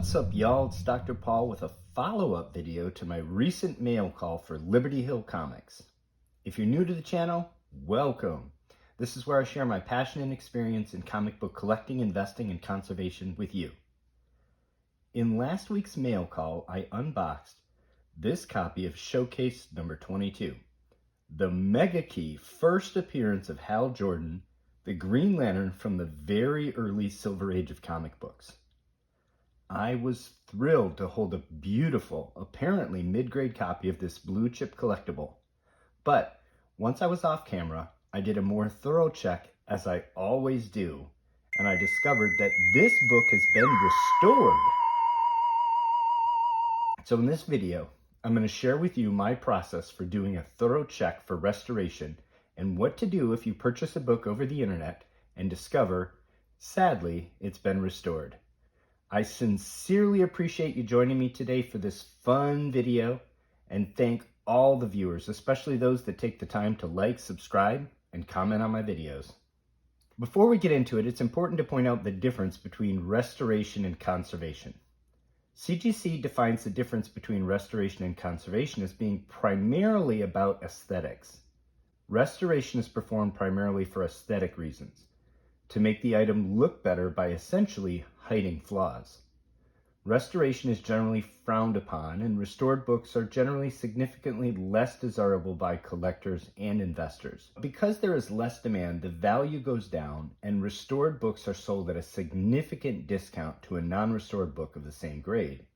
What's up, y'all? It's Dr. Paul with a follow-up video to my recent mail call for Liberty Hill Comics. If you're new to the channel, welcome. This is where I share my passion and experience in comic book collecting, investing, and conservation with you. In last week's mail call, I unboxed this copy of Showcase number 22, the mega key first appearance of Hal Jordan, the Green Lantern from the very early Silver Age of comic books. I was thrilled to hold a beautiful, apparently mid-grade copy of this blue chip collectible. But once I was off camera, I did a more thorough check, as I always do, and I discovered that this book has been restored. So in this video, I'm going to share with you my process for doing a thorough check for restoration and what to do if you purchase a book over the internet and discover, sadly, it's been restored. I sincerely appreciate you joining me today for this fun video, and thank all the viewers, especially those that take the time to like, subscribe, and comment on my videos. Before we get into it, it's important to point out the difference between restoration and conservation. CGC defines the difference between restoration and conservation as being primarily about aesthetics. Restoration is performed primarily for aesthetic reasons, to make the item look better by essentially hiding flaws. Restoration is generally frowned upon, and restored books are generally significantly less desirable by collectors and investors. Because there is less demand, the value goes down, and restored books are sold at a significant discount to a non-restored book of the same grade.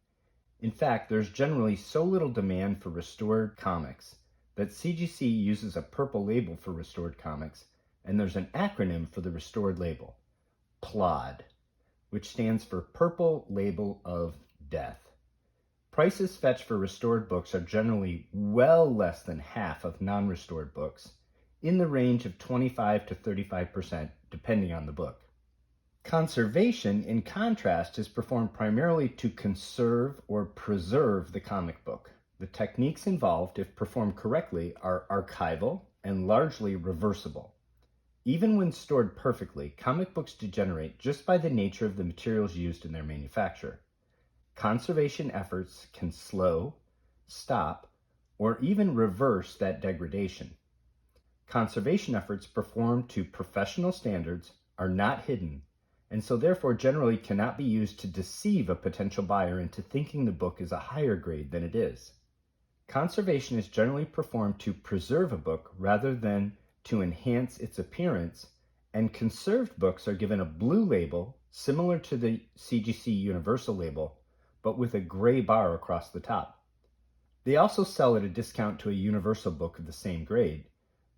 In fact, there's generally so little demand for restored comics that CGC uses a purple label for restored comics, and there's an acronym for the restored label, PLOD, which stands for Purple Label of Death. Prices fetched for restored books are generally well less than half of non-restored books, in the range of 25 to 35% depending on the book. Conservation, in contrast, is performed primarily to conserve or preserve the comic book. The techniques involved, if performed correctly, are archival and largely reversible. Even when stored perfectly, comic books degenerate just by the nature of the materials used in their manufacture. Conservation efforts can slow, stop, or even reverse that degradation. Conservation efforts performed to professional standards are not hidden, and so therefore generally cannot be used to deceive a potential buyer into thinking the book is a higher grade than it is. Conservation is generally performed to preserve a book rather than to enhance its appearance, and conserved books are given a blue label similar to the CGC Universal label, but with a gray bar across the top. They also sell at a discount to a Universal book of the same grade,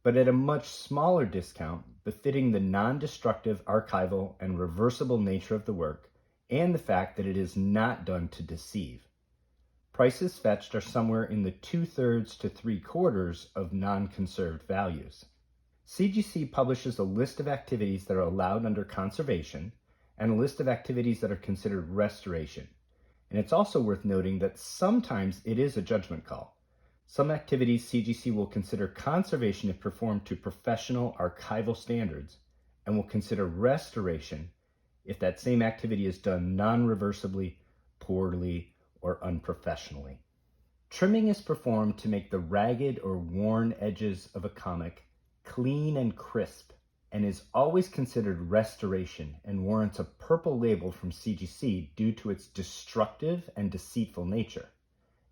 but at a much smaller discount befitting the non-destructive, archival, and reversible nature of the work, and the fact that it is not done to deceive. Prices fetched are somewhere in the 2/3 to 3/4 of non-conserved values. CGC publishes a list of activities that are allowed under conservation and a list of activities that are considered restoration. And it's also worth noting that sometimes it is a judgment call. Some activities CGC will consider conservation if performed to professional archival standards, and will consider restoration if that same activity is done non-reversibly, poorly, or unprofessionally. Trimming is performed to make the ragged or worn edges of a comic clean and crisp, and is always considered restoration and warrants a purple label from CGC due to its destructive and deceitful nature.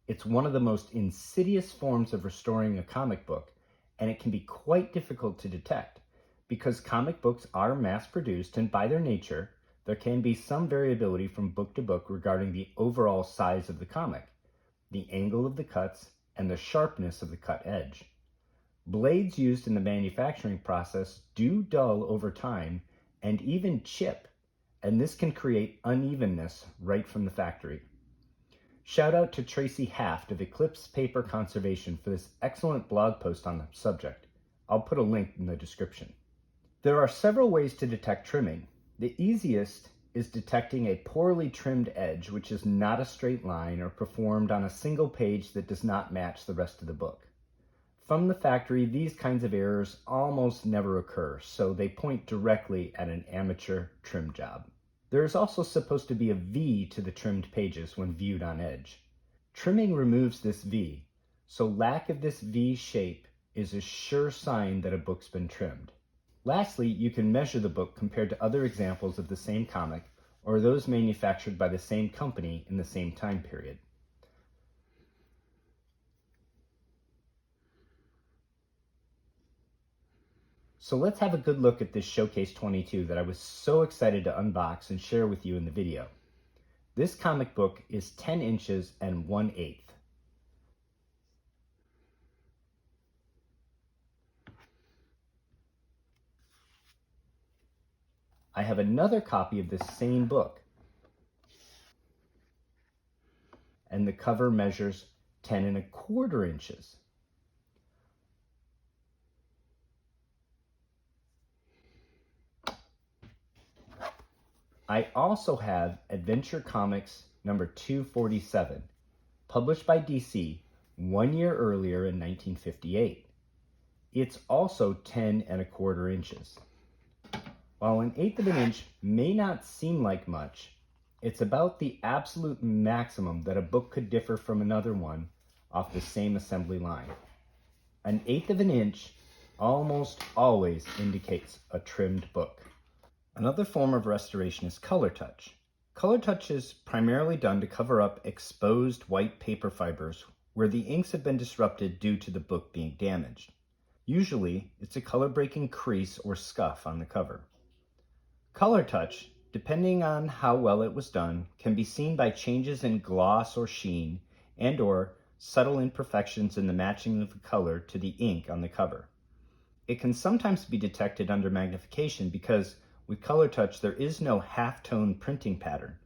It's one of the most insidious forms of restoring a comic book, and it can be quite difficult to detect because comic books are mass-produced, and by their nature, there can be some variability from book to book regarding the overall size of the comic, the angle of the cuts, and the sharpness of the cut edge. Blades used in the manufacturing process do dull over time and even chip, and this can create unevenness right from the factory. Shout out to Tracey Heft of Eclipse Paper Conservation for this excellent blog post on the subject. I'll put a link in the description. There are several ways to detect trimming. The easiest is detecting a poorly trimmed edge, which is not a straight line or performed on a single page that does not match the rest of the book. From the factory, these kinds of errors almost never occur, so they point directly at an amateur trim job. There is also supposed to be a V to the trimmed pages when viewed on edge. Trimming removes this V, so lack of this V shape is a sure sign that a book's been trimmed. Lastly, you can measure the book compared to other examples of the same comic or those manufactured by the same company in the same time period. So let's have a good look at this Showcase 22 that I was so excited to unbox and share with you in the video. This comic book is 10 inches and 1/8. I have another copy of this same book, and the cover measures 10 1/4 inches. I also have Adventure Comics number 247, published by DC 1 year earlier in 1958. It's also 10 1/4 inches. While 1/8 of an inch may not seem like much, it's about the absolute maximum that a book could differ from another one off the same assembly line. 1/8 of an inch almost always indicates a trimmed book. Another form of restoration is color touch. Color touch is primarily done to cover up exposed white paper fibers where the inks have been disrupted due to the book being damaged. Usually, it's a color-breaking crease or scuff on the cover. Color touch, depending on how well it was done, can be seen by changes in gloss or sheen and/or subtle imperfections in the matching of the color to the ink on the cover. It can sometimes be detected under magnification because with color touch there is no half-tone printing pattern,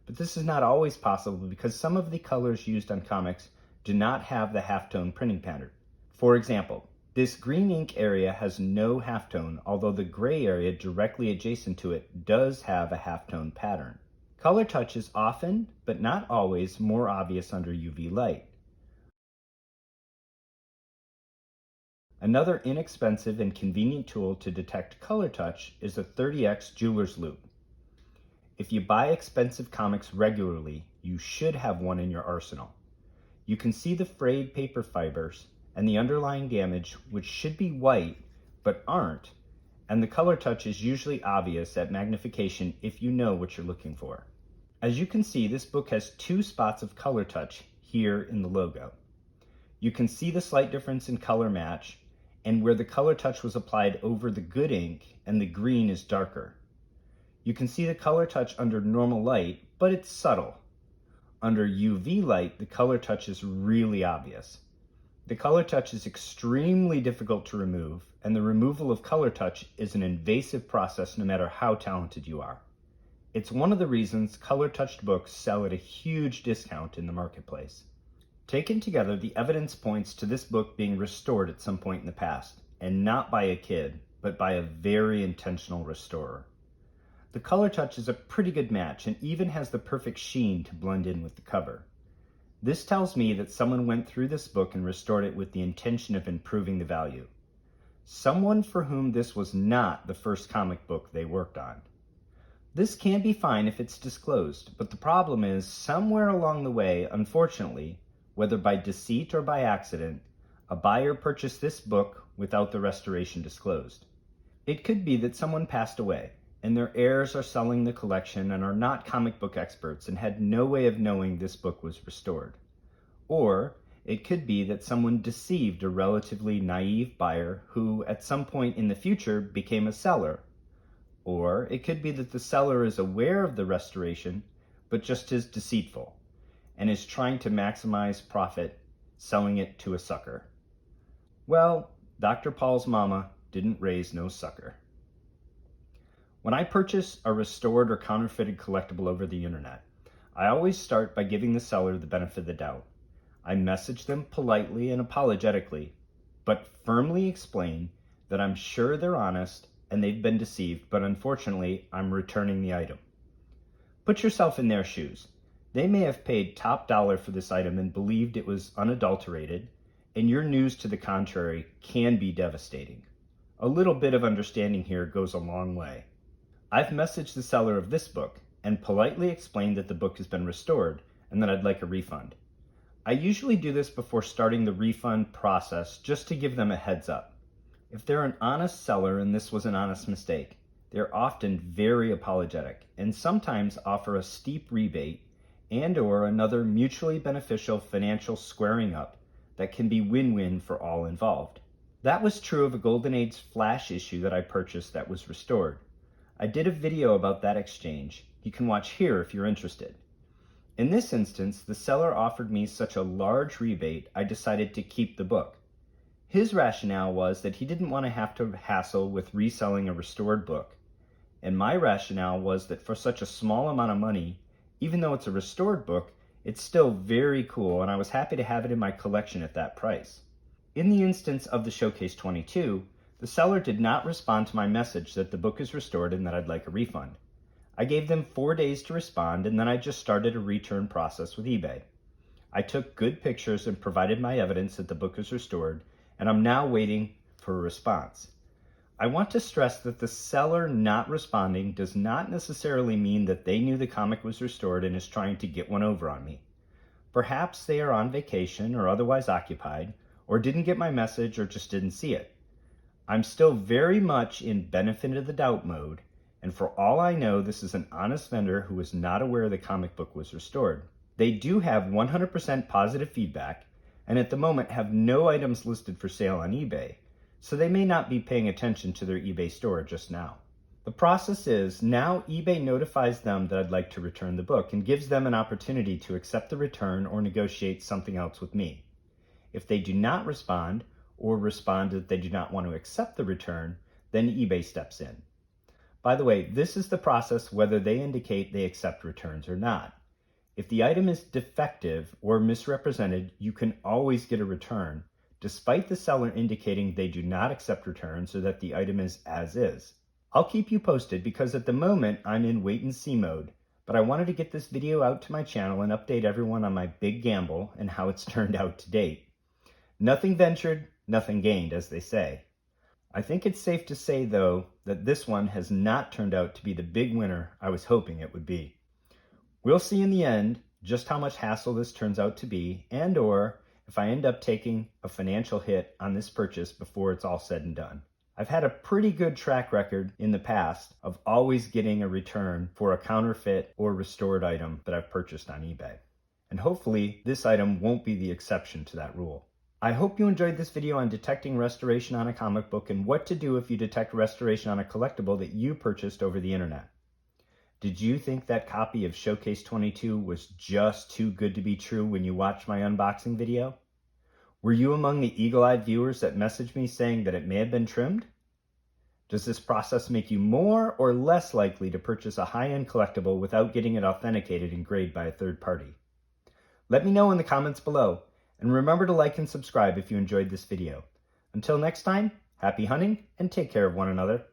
but this is not always possible because some of the colors used on comics do not have the half-tone printing pattern. For example, this green ink area has no halftone, although the gray area directly adjacent to it does have a halftone pattern. Color touch is often, but not always, more obvious under UV light. Another inexpensive and convenient tool to detect color touch is a 30x jeweler's loupe. If you buy expensive comics regularly, you should have one in your arsenal. You can see the frayed paper fibers and the underlying damage, which should be white but aren't, and the color touch is usually obvious at magnification if you know what you're looking for. As you can see, this book has 2 spots of color touch here in the logo. You can see the slight difference in color match and where the color touch was applied over the good ink and the green is darker. You can see the color touch under normal light, but it's subtle. Under UV light, the color touch is really obvious. The color touch is extremely difficult to remove, and the removal of color touch is an invasive process no matter how talented you are. It's one of the reasons color-touched books sell at a huge discount in the marketplace. Taken together, the evidence points to this book being restored at some point in the past, and not by a kid, but by a very intentional restorer. The color touch is a pretty good match and even has the perfect sheen to blend in with the cover. This tells me that someone went through this book and restored it with the intention of improving the value. Someone for whom this was not the first comic book they worked on. This can be fine if it's disclosed, but the problem is somewhere along the way, unfortunately, whether by deceit or by accident, a buyer purchased this book without the restoration disclosed. It could be that someone passed away, and their heirs are selling the collection and are not comic book experts and had no way of knowing this book was restored. Or it could be that someone deceived a relatively naive buyer who, at some point in the future, became a seller. Or it could be that the seller is aware of the restoration, but just is deceitful and is trying to maximize profit, selling it to a sucker. Well, Dr. Paul's mama didn't raise no sucker. When I purchase a restored or counterfeited collectible over the internet, I always start by giving the seller the benefit of the doubt. I message them politely and apologetically, but firmly explain that I'm sure they're honest and they've been deceived, but unfortunately, I'm returning the item. Put yourself in their shoes. They may have paid top dollar for this item and believed it was unadulterated, and your news to the contrary can be devastating. A little bit of understanding here goes a long way. I've messaged the seller of this book, and politely explained that the book has been restored and that I'd like a refund. I usually do this before starting the refund process just to give them a heads up. If they're an honest seller and this was an honest mistake, they're often very apologetic and sometimes offer a steep rebate and/or another mutually beneficial financial squaring up that can be win-win for all involved. That was true of a Golden Age flash issue that I purchased that was restored. I did a video about that exchange. You can watch here if you're interested. In this instance, the seller offered me such a large rebate, I decided to keep the book. His rationale was that he didn't want to have to hassle with reselling a restored book. And my rationale was that for such a small amount of money, even though it's a restored book, it's still very cool and I was happy to have it in my collection at that price. In the instance of the Showcase 22, the seller did not respond to my message that the book is restored and that I'd like a refund. I gave them 4 days to respond and then I just started a return process with eBay. I took good pictures and provided my evidence that the book is restored, and I'm now waiting for a response. I want to stress that the seller not responding does not necessarily mean that they knew the comic was restored and is trying to get one over on me. Perhaps they are on vacation or otherwise occupied, or didn't get my message or just didn't see it. I'm still very much in benefit of the doubt mode, and for all I know, this is an honest vendor who was not aware the comic book was restored. They do have 100% positive feedback, and at the moment have no items listed for sale on eBay, so they may not be paying attention to their eBay store just now. The process is, now eBay notifies them that I'd like to return the book and gives them an opportunity to accept the return or negotiate something else with me. If they do not respond, or respond that they do not want to accept the return, then eBay steps in. By the way, this is the process whether they indicate they accept returns or not. If the item is defective or misrepresented, you can always get a return, despite the seller indicating they do not accept returns or that the item is as is. I'll keep you posted because at the moment I'm in wait and see mode, but I wanted to get this video out to my channel and update everyone on my big gamble and how it's turned out to date. Nothing ventured, nothing gained, as they say. I think it's safe to say, though, that this one has not turned out to be the big winner I was hoping it would be. We'll see in the end just how much hassle this turns out to be, and/or if I end up taking a financial hit on this purchase before it's all said and done. I've had a pretty good track record in the past of always getting a return for a counterfeit or restored item that I've purchased on eBay. And hopefully this item won't be the exception to that rule. I hope you enjoyed this video on detecting restoration on a comic book and what to do if you detect restoration on a collectible that you purchased over the internet. Did you think that copy of Showcase 22 was just too good to be true when you watched my unboxing video? Were you among the eagle-eyed viewers that messaged me saying that it may have been trimmed? Does this process make you more or less likely to purchase a high-end collectible without getting it authenticated and graded by a third party? Let me know in the comments below, and remember to like and subscribe if you enjoyed this video. Until next time, happy hunting and take care of one another.